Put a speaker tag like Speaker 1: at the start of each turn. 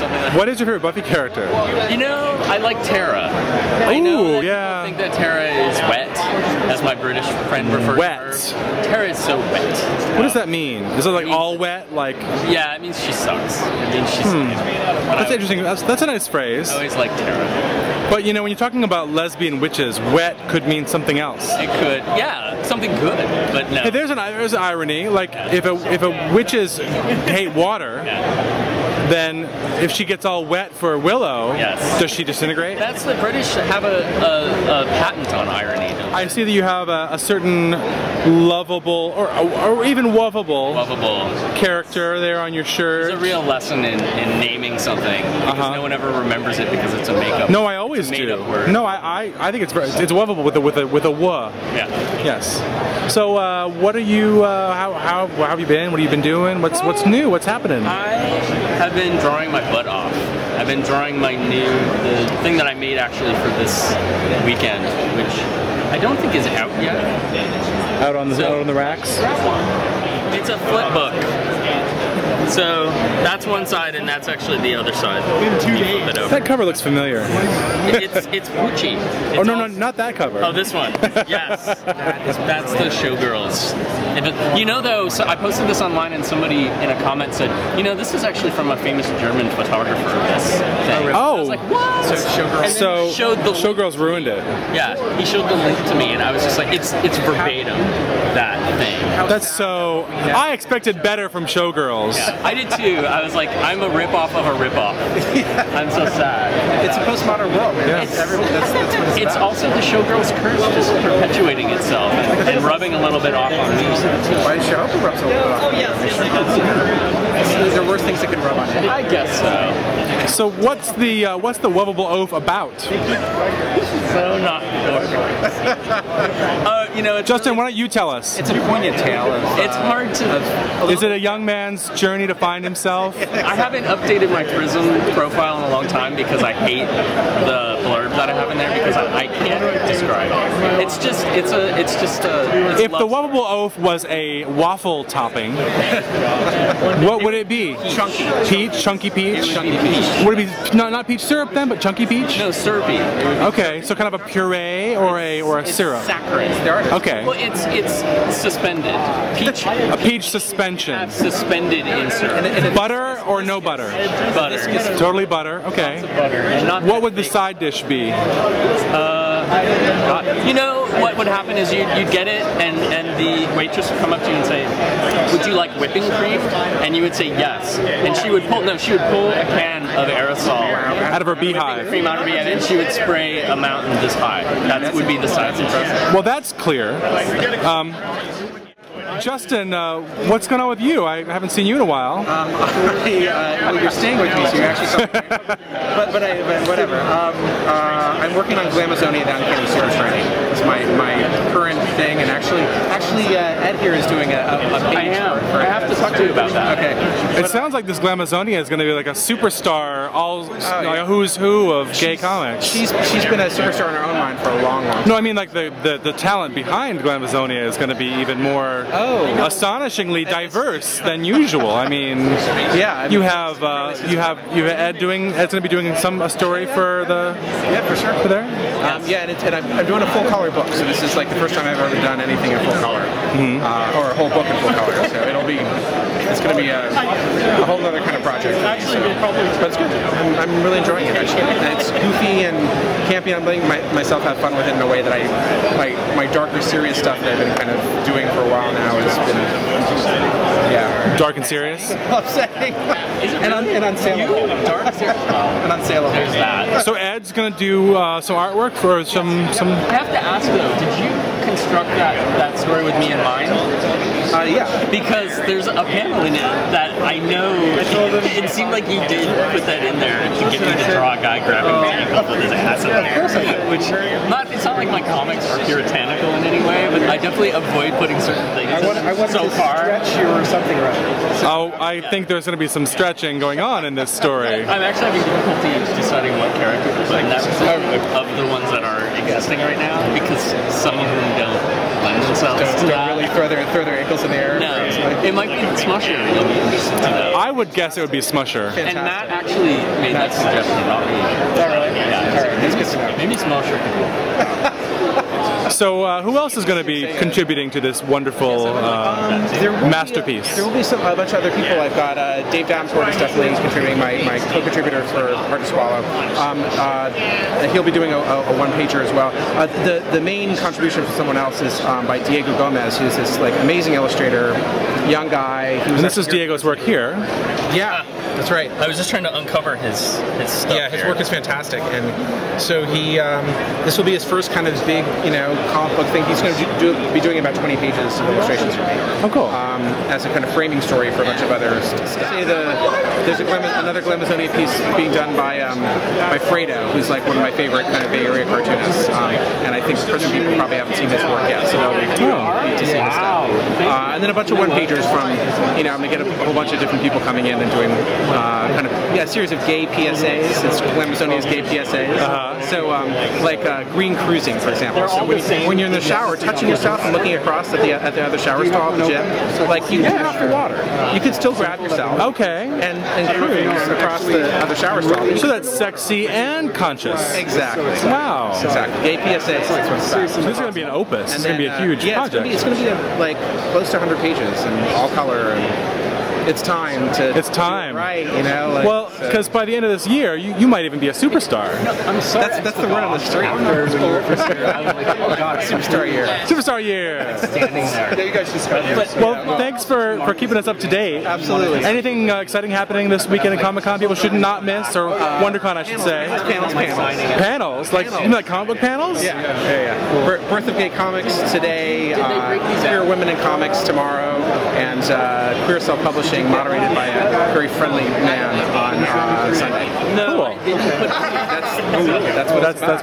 Speaker 1: something like that.
Speaker 2: What is your favorite Buffy character?
Speaker 1: You know, I like Tara. I know that people think that Tara is wet, as my British friend refers to her. Tara is so wet.
Speaker 2: What does that mean? Is it like all wet? Like?
Speaker 1: Yeah, it means she sucks. It means she sucks.
Speaker 2: That's interesting. That's a nice phrase.
Speaker 1: I always like Tara.
Speaker 2: But you know, when you're talking about lesbian witches, wet could mean something else.
Speaker 1: It could, yeah, something good, but no.
Speaker 2: Hey, there's an irony. Like if a witches hate water, then if she gets all wet for Willow, does she disintegrate?
Speaker 1: That's the British have a patent on irony.
Speaker 2: I see that you have a certain lovable or even woveable character there on your shirt.
Speaker 1: There's a real lesson in naming something because no one ever remembers it because it's a makeup.
Speaker 2: No, I always do. No, I think it's woveable with a w.
Speaker 1: Yeah.
Speaker 2: Yes. So what are you? How have you been? What have you been doing? What's new? What's happening?
Speaker 1: I have been drawing my butt off. I've been drawing the thing that I made actually for this weekend, which I don't think is out yet.
Speaker 2: Out on the racks?
Speaker 1: It's a flip book. So that's one side, and that's actually the other side.
Speaker 2: That cover looks familiar.
Speaker 1: It's Gucci.
Speaker 2: Oh no, not that cover.
Speaker 1: Oh, this one. Yes, that's the Showgirls. You know, though, so I posted this online, and somebody in a comment said, you know, this is actually from a famous German photographer. This thing.
Speaker 2: Oh,
Speaker 1: I was like, what?
Speaker 2: So Showgirls ruined it.
Speaker 1: Yeah, he showed the link to me, and I was just like, it's verbatim that thing.
Speaker 2: That's so. I expected better from Showgirls.
Speaker 1: Yeah, I did too. I was like, I'm a ripoff of a ripoff. I'm so sad.
Speaker 3: It's a postmodern world.
Speaker 2: Yeah.
Speaker 1: It's also the Showgirls curse just perpetuating itself and rubbing a little bit off on me.
Speaker 3: Why should I hope it rubs a little bit off? Oh yeah. There are worse things that can rub on you.
Speaker 1: I guess so.
Speaker 2: So what's the Woveable Oaf about?
Speaker 1: So not you know,
Speaker 2: Justin, why don't you tell us?
Speaker 3: It's a poignant tale.
Speaker 1: It's hard to.
Speaker 2: Is it a young man's journey to find himself?
Speaker 1: I haven't updated my Prism profile in a long time because I hate the blurb that I have in there because I can't describe it. It's just
Speaker 2: if the Woveable Oaf was a waffle topping, what would it be?
Speaker 3: Chunky.
Speaker 2: Peach? Chunky peach?
Speaker 3: Chunky peach.
Speaker 2: Would it be not peach syrup then, but chunky peach?
Speaker 1: No, syrupy.
Speaker 2: Okay, so kind of a puree or a syrup.
Speaker 1: Saccharine.
Speaker 2: Okay.
Speaker 1: Well, it's suspended. Peach.
Speaker 2: A peach suspension.
Speaker 1: Suspended in syrup.
Speaker 2: Butter or no butter?
Speaker 1: Butter.
Speaker 2: Totally butter. Okay. What would the side dish be?
Speaker 1: You know what would happen is you'd get it and the waitress would come up to you and say, would you like whipping cream? And you would say yes. And she would pull a can of aerosol
Speaker 2: out of her beehive.
Speaker 1: Cream out of her beehive, and she would spray a mountain this high. That would be the size impression.
Speaker 2: Well, that's clear. Justin, what's going on with you? I haven't seen you in a while.
Speaker 3: You're staying with me, so you're actually something. but whatever. I'm working on Glamazonia down here in Zero Training. It's my current thing, and actually, Ed here is doing a page.
Speaker 1: I have to talk to you about that.
Speaker 2: Okay. It sounds like this Glamazonia is going to be like a superstar, like a who's who of gay comics.
Speaker 3: She's been a superstar in her own mind for a long time.
Speaker 2: No, I mean like the talent behind Glamazonia is going to be even more astonishingly diverse than usual. I mean,
Speaker 3: yeah.
Speaker 2: You have Ed doing. Ed's going to be doing a story for the.
Speaker 3: Yeah, for sure.
Speaker 2: For there.
Speaker 3: Yeah, and I'm doing a full color book, so this is like the first time I've ever done anything in full color, or a whole book in full color. So it's going to be a whole other kind of project. But it's good. I'm really enjoying it. Actually, it's goofy and campy. I'm letting myself have fun with it in a way that my darker, serious stuff that I've been kind of doing for a while now has been
Speaker 2: dark and serious.
Speaker 3: I'm saying, and unsaleable.
Speaker 1: Dark and serious.
Speaker 3: And unsaleable.
Speaker 1: There's that.
Speaker 2: So Ed's going to do some artwork for some.
Speaker 1: I have to ask though, did you construct that story with me in mind?
Speaker 3: Yeah.
Speaker 1: Because there's a panel in it that I know it seemed like you did put that in there to get me to draw a guy grabbing his ankle with his ass in the air. Which it's not like my comics are puritanical in any way, but I definitely avoid putting certain things
Speaker 3: I want
Speaker 1: so
Speaker 3: to stretch you or something, right?
Speaker 2: So, I think there's going to be some stretching going on in this story.
Speaker 1: I'm actually having difficulty deciding what character to put in that of the ones that are existing right now, because some of them don't lend themselves to that.
Speaker 3: Really throw their ankles in the air.
Speaker 1: No, it might be Smusher.
Speaker 2: I would guess it would be Smusher.
Speaker 1: And Matt actually made that suggestion, not me.
Speaker 3: Is that really?
Speaker 1: Yeah.
Speaker 3: All right, that's good to know.
Speaker 1: Maybe Smusher.
Speaker 2: So who else is going to be contributing to this wonderful masterpiece?
Speaker 3: There will be a bunch of other people. I've got Dave Davenport is definitely contributing, my co-contributor for Hard to Swallow. He'll be doing a one-pager as well. The main contribution from someone else is by Diego Gomez, who's this like amazing illustrator, young guy.
Speaker 2: And this is Diego's work here.
Speaker 3: Yeah, that's right.
Speaker 1: I was just trying to uncover his stuff.
Speaker 3: Yeah, his work is fantastic, and so he this will be his first kind of big, comic book thing. He's going to be doing about 20 pages of illustrations for me.
Speaker 2: Oh, cool.
Speaker 3: As a kind of framing story for a bunch of others. Say there's another Glamazonia piece being done by Fredo, who's like one of my favorite kind of Bay Area cartoonists, and I think some people probably haven't seen his work yet, so they'll be neat to see his stuff. And then a bunch of one-pagers from, I'm going to get a whole bunch of different people coming in and doing kind of a series of gay PSAs. It's Glamazonia's gay PSAs. So like green cruising, for example. So when you're in the shower, touching yourself and looking across at the other shower stall at the gym, like you can get off the water. You could still grab yourself.
Speaker 2: Okay.
Speaker 3: And cruise across the other shower stall.
Speaker 2: So that's sexy and conscious.
Speaker 3: Exactly.
Speaker 2: Wow.
Speaker 3: Exactly. Gay PSAs.
Speaker 2: So this is going to be an opus. It's going to be a huge project.
Speaker 3: It's going to be like close to 100 pages and all color. And it's time to.
Speaker 2: It's time.
Speaker 3: Right.
Speaker 2: Well, because by the end of this year, you might even be a superstar.
Speaker 3: I'm sorry. That's the word on the street. Superstar year.
Speaker 2: Superstar year.
Speaker 1: Standing there.
Speaker 3: Yeah, you guys discussed it.
Speaker 2: Well, thanks for keeping us up to date.
Speaker 3: Absolutely.
Speaker 2: Anything exciting happening this weekend at Comic-Con people should not miss, or WonderCon, I should say? Panels? Like, you mean like comic book panels?
Speaker 3: Yeah. Birth of Gay Comics today, Queer Women in Comics tomorrow, and Queer Self-Publishing moderated by a very friendly man on Sunday.
Speaker 2: Cool.
Speaker 3: That's what it's about.